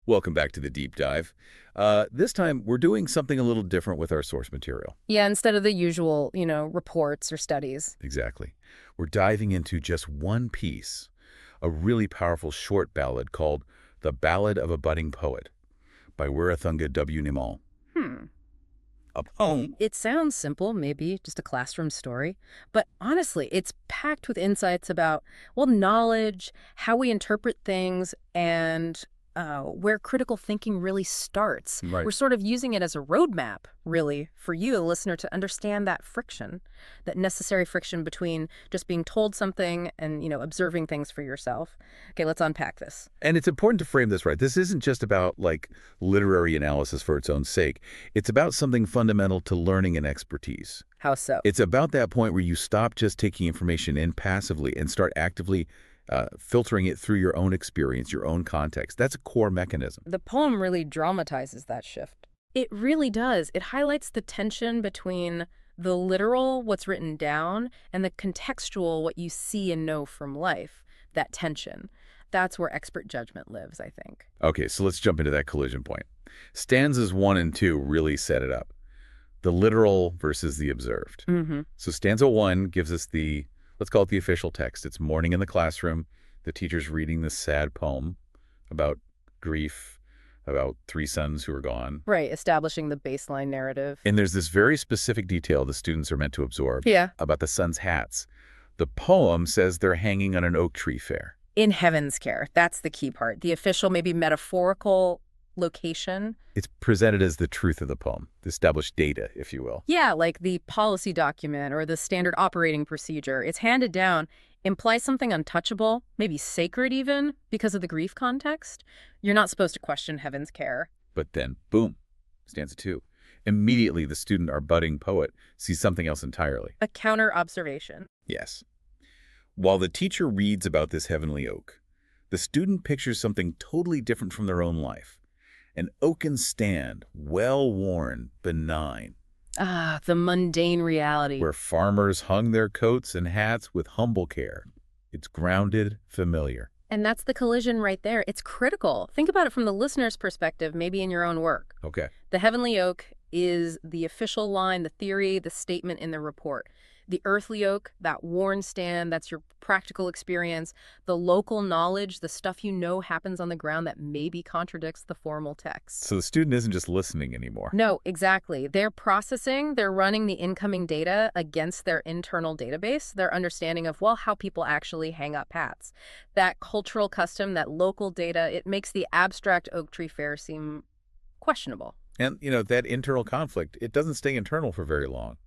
Welcome back to the deep dive. This time, we're doing something a little different with our source material. Yeah, instead of the usual, reports or studies. Exactly. We're diving into just one piece, a really powerful short ballad called The Ballad of a Budding Poet by Wirathunga W. Nimal. Hmm. A poem. It sounds simple, maybe just a classroom story, but honestly, it's packed with insights about, well, knowledge, how we interpret things, and where critical thinking really starts. Right. We're sort of using it as a roadmap, really, for you, the listener, to understand that friction, that necessary friction between just being told something and, observing things for yourself. Okay, let's unpack this. And it's important to frame this right. This isn't just about, like, literary analysis for its own sake. It's about something fundamental to learning and expertise. How so? It's about that point where you stop just taking information in passively and start actively filtering it through your own experience, your own context. That's a core mechanism. The poem really dramatizes that shift. It really does. It highlights the tension between the literal, what's written down, and the contextual, what you see and know from life. That tension. That's where expert judgment lives, I think. Okay, so let's jump into that collision point. Stanzas 1 and 2 really set it up. The literal versus the observed. Mm-hmm. So stanza 1 gives us let's call it the official text. It's morning in the classroom. The teacher's reading this sad poem about grief, about 3 sons who are gone. Right, establishing the baseline narrative. And there's this very specific detail the students are meant to absorb Yeah. about the sons' hats. The poem says they're hanging on an oak tree fair. In heaven's care. That's the key part. The official, maybe metaphorical location. It's presented as the truth of the poem, the established data, if you will. Yeah, like the policy document or the standard operating procedure. It's handed down, implies something untouchable, maybe sacred even, because of the grief context. You're not supposed to question heaven's care. But then, boom, stanza 2. Immediately, the student, our budding poet, sees something else entirely. A counter-observation. Yes. While the teacher reads about this heavenly oak, the student pictures something totally different from their own life. An oaken stand, well-worn, benign. Ah, the mundane reality. Where farmers hung their coats and hats with humble care. It's grounded, familiar. And that's the collision right there. It's critical. Think about it from the listener's perspective, maybe in your own work. Okay. The heavenly oak is the official line, the theory, the statement in the report. The earthly oak, that worn stand, that's your practical experience. The local knowledge, the stuff you know happens on the ground that maybe contradicts the formal text. So the student isn't just listening anymore. No, exactly. They're processing, they're running the incoming data against their internal database, their understanding of, well, how people actually hang up hats. That cultural custom, that local data, it makes the abstract oak tree fair seem questionable. And, that internal conflict, it doesn't stay internal for very long.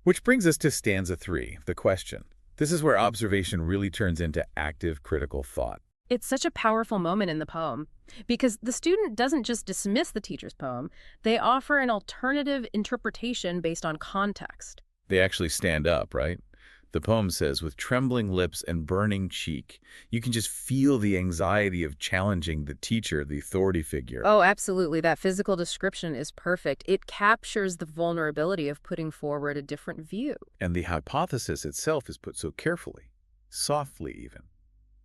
Which brings us to stanza 3, the question. This is where observation really turns into active, critical thought. It's such a powerful moment in the poem because the student doesn't just dismiss the teacher's poem, they offer an alternative interpretation based on context. They actually stand up, right? The poem says, with trembling lips and burning cheek, you can just feel the anxiety of challenging the teacher, the authority figure. Oh, absolutely. That physical description is perfect. It captures the vulnerability of putting forward a different view. And the hypothesis itself is put so carefully, softly even.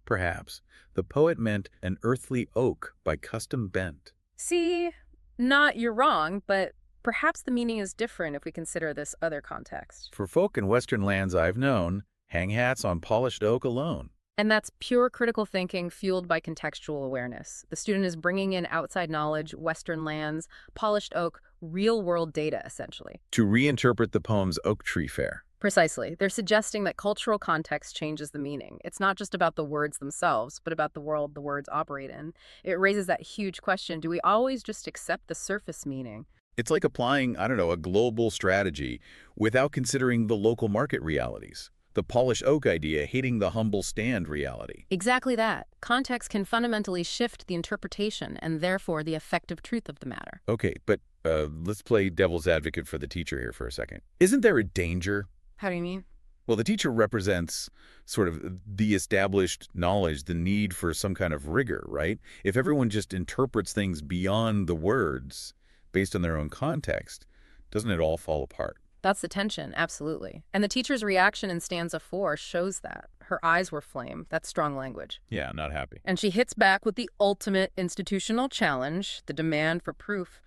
Perhaps the poet meant an earthly oak by custom bent. See, you're wrong, but perhaps the meaning is different if we consider this other context. For folk in Western lands I've known, hang hats on polished oak alone. And that's pure critical thinking fueled by contextual awareness. The student is bringing in outside knowledge, Western lands, polished oak, real-world data, essentially. To reinterpret the poem's oak tree fair. Precisely. They're suggesting that cultural context changes the meaning. It's not just about the words themselves, but about the world the words operate in. It raises that huge question, do we always just accept the surface meaning? It's like applying, a global strategy without considering the local market realities. The polished oak idea hating the humble stand reality. Exactly that. Context can fundamentally shift the interpretation and therefore the effective truth of the matter. Okay, but let's play devil's advocate for the teacher here for a second. Isn't there a danger? How do you mean? Well, the teacher represents sort of the established knowledge, the need for some kind of rigor, right? If everyone just interprets things beyond the words based on their own context, doesn't it all fall apart? That's the tension, absolutely. And the teacher's reaction in stanza 4 shows that, Her eyes were flame. That's strong language. Yeah, not happy. And she hits back with the ultimate institutional challenge, the demand for proof.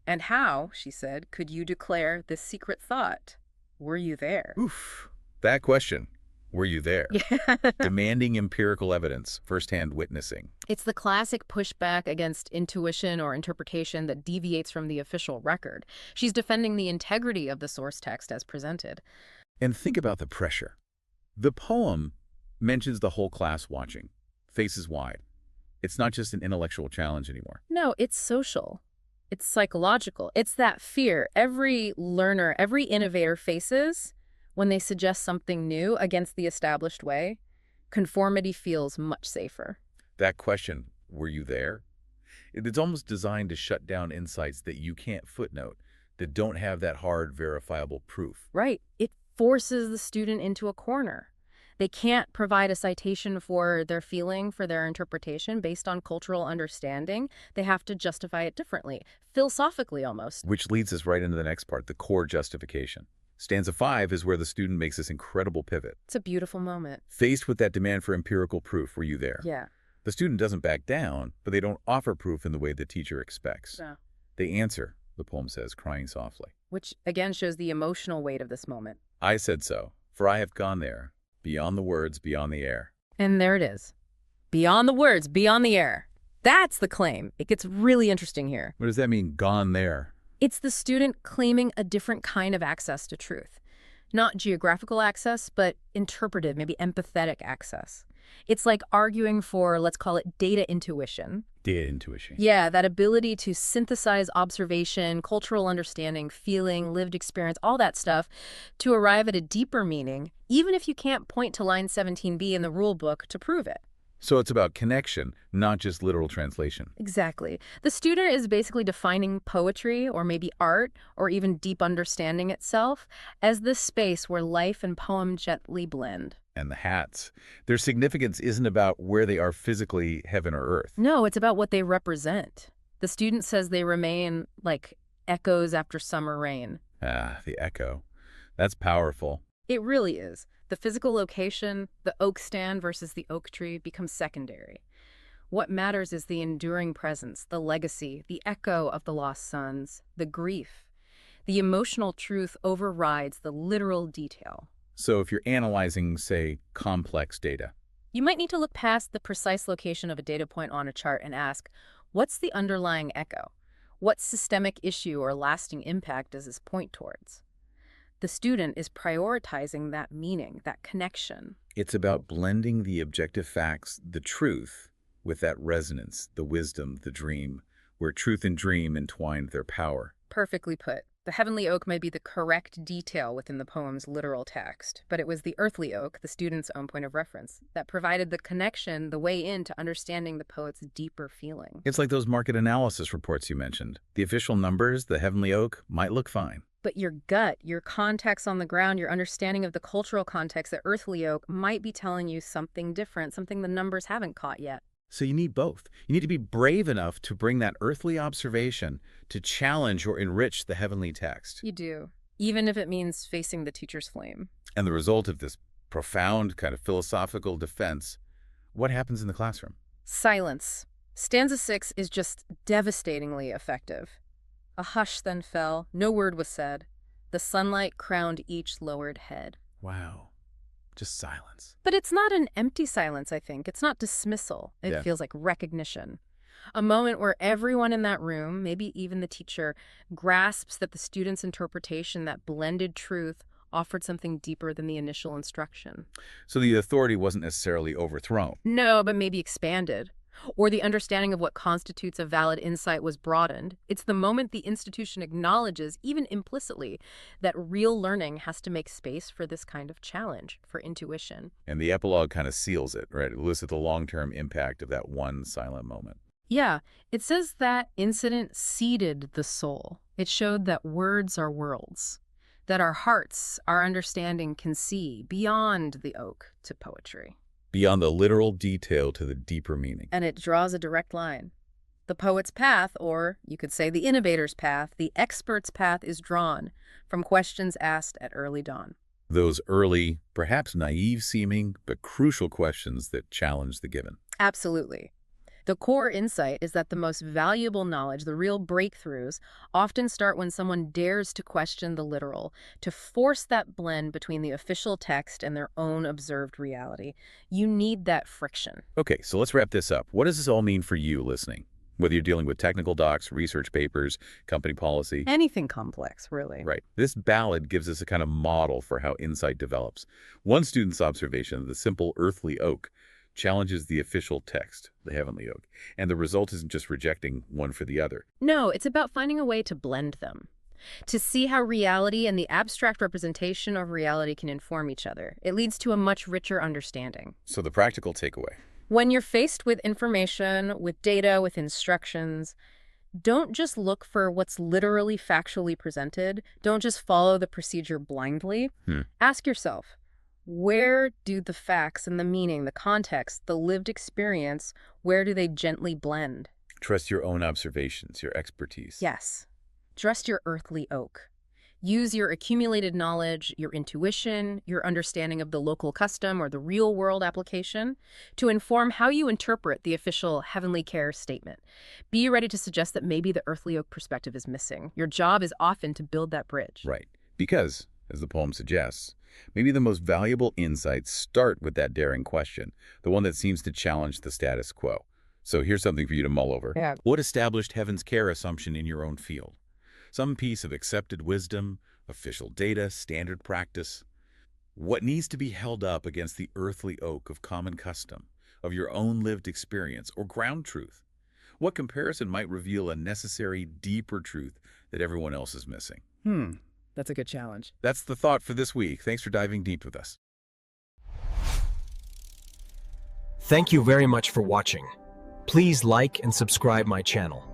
And how, she said, could you declare this secret thought? Were you there? Oof. That question, were you there? Yeah. Demanding empirical evidence, firsthand witnessing. It's the classic pushback against intuition or interpretation that deviates from the official record. She's defending the integrity of the source text as presented. And think about the pressure. The poem mentions the whole class watching, faces wide. It's not just an intellectual challenge anymore. No, it's social. It's psychological. It's that fear every learner, every innovator faces when they suggest something new against the established way. Conformity feels much safer. That question, were you there? It's almost designed to shut down insights that you can't footnote, that don't have that hard, verifiable proof. Right. It forces the student into a corner. They can't provide a citation for their feeling, for their interpretation based on cultural understanding. They have to justify it differently, philosophically almost. Which leads us right into the next part, the core justification. Stanza 5 is where the student makes this incredible pivot. It's a beautiful moment. Faced with that demand for empirical proof, were you there? Yeah. The student doesn't back down, but they don't offer proof in the way the teacher expects. Yeah. They answer, the poem says, crying softly. Which, again, shows the emotional weight of this moment. I said so, for I have gone there, beyond the words, beyond the air. And there it is. Beyond the words, beyond the air. That's the claim. It gets really interesting here. What does that mean, gone there? It's the student claiming a different kind of access to truth. Not geographical access, but interpretive, maybe empathetic access. It's like arguing for, let's call it data intuition. Data intuition. Yeah, that ability to synthesize observation, cultural understanding, feeling, lived experience, all that stuff, to arrive at a deeper meaning, even if you can't point to line 17b in the rule book to prove it. So it's about connection, not just literal translation. Exactly. The student is basically defining poetry, or maybe art, or even deep understanding itself, as this space where life and poem gently blend. And the hats. Their significance isn't about where they are physically, heaven or earth. No, it's about what they represent. The student says they remain like echoes after summer rain. Ah, the echo. That's powerful. It really is. The physical location, the oak stand versus the oak tree, becomes secondary. What matters is the enduring presence, the legacy, the echo of the lost sons, the grief. The emotional truth overrides the literal detail. So if you're analyzing, say, complex data, You might need to look past the precise location of a data point on a chart and ask, what's the underlying echo? What systemic issue or lasting impact does this point towards? The student is prioritizing that meaning, that connection. it's about blending the objective facts, the truth, with that resonance, the wisdom, the dream, where truth and dream entwined their power. Perfectly put. The heavenly oak may be the correct detail within the poem's literal text, but it was the earthly oak, the student's own point of reference, that provided the connection, the way in to understanding the poet's deeper feeling. It's like those market analysis reports you mentioned. The official numbers, the heavenly oak, might look fine. But your gut, your context on the ground, your understanding of the cultural context, the earthly oak, might be telling you something different, something the numbers haven't caught yet. So you need both. You need to be brave enough to bring that earthly observation to challenge or enrich the heavenly text. You do, even if it means facing the teacher's flame. And the result of this profound kind of philosophical defense, what happens in the classroom? Silence. Stanza 6 is just devastatingly effective. A hush then fell, no word was said. The sunlight crowned each lowered head. Wow. Just silence. But it's not an empty silence, I think. It's not dismissal. It feels like recognition. A moment where everyone in that room, maybe even the teacher, grasps that the student's interpretation, that blended truth, offered something deeper than the initial instruction. So the authority wasn't necessarily overthrown. No, but maybe expanded. Or the understanding of what constitutes a valid insight was broadened. It's the moment the institution acknowledges, even implicitly, that real learning has to make space for this kind of challenge, for intuition. And the epilogue kind of seals it, right? It looks at the long-term impact of that one silent moment. Yeah, it says that incident seeded the soul. It showed that words are worlds, that our hearts, our understanding can see beyond the oak to poetry. Beyond the literal detail to the deeper meaning. And it draws a direct line. The poet's path, or you could say the innovator's path, the expert's path is drawn from questions asked at early dawn. Those early, perhaps naive-seeming, but crucial questions that challenge the given. Absolutely. The core insight is that the most valuable knowledge, the real breakthroughs, often start when someone dares to question the literal, to force that blend between the official text and their own observed reality. You need that friction. Okay, so let's wrap this up. What does this all mean for you listening? Whether you're dealing with technical docs, research papers, company policy. Anything complex, really. Right. This ballad gives us a kind of model for how insight develops. One student's observation of the simple earthly oak challenges the official text, the heavenly oak, and the result isn't just rejecting one for the other. No, it's about finding a way to blend them, to see how reality and the abstract representation of reality can inform each other. It leads to a much richer understanding. So the practical takeaway. When you're faced with information, with data, with instructions, don't just look for what's literally factually presented. Don't just follow the procedure blindly. Ask yourself, where do the facts and the meaning, the context, the lived experience, where do they gently blend? Trust your own observations, your expertise. Yes. Trust your earthly oak. Use your accumulated knowledge, your intuition, your understanding of the local custom or the real-world application to inform how you interpret the official heavenly care statement. Be ready to suggest that maybe the earthly oak perspective is missing. Your job is often to build that bridge. Right. Because, as the poem suggests, maybe the most valuable insights start with that daring question, the one that seems to challenge the status quo. So here's something for you to mull over. Yeah. What established heaven's care assumption in your own field? Some piece of accepted wisdom, official data, standard practice. What needs to be held up against the earthly oak of common custom, of your own lived experience, or ground truth? What comparison might reveal a necessary, deeper truth that everyone else is missing? That's a good challenge. That's the thought for this week. Thanks for diving deep with us. Thank you very much for watching. Please like and subscribe my channel.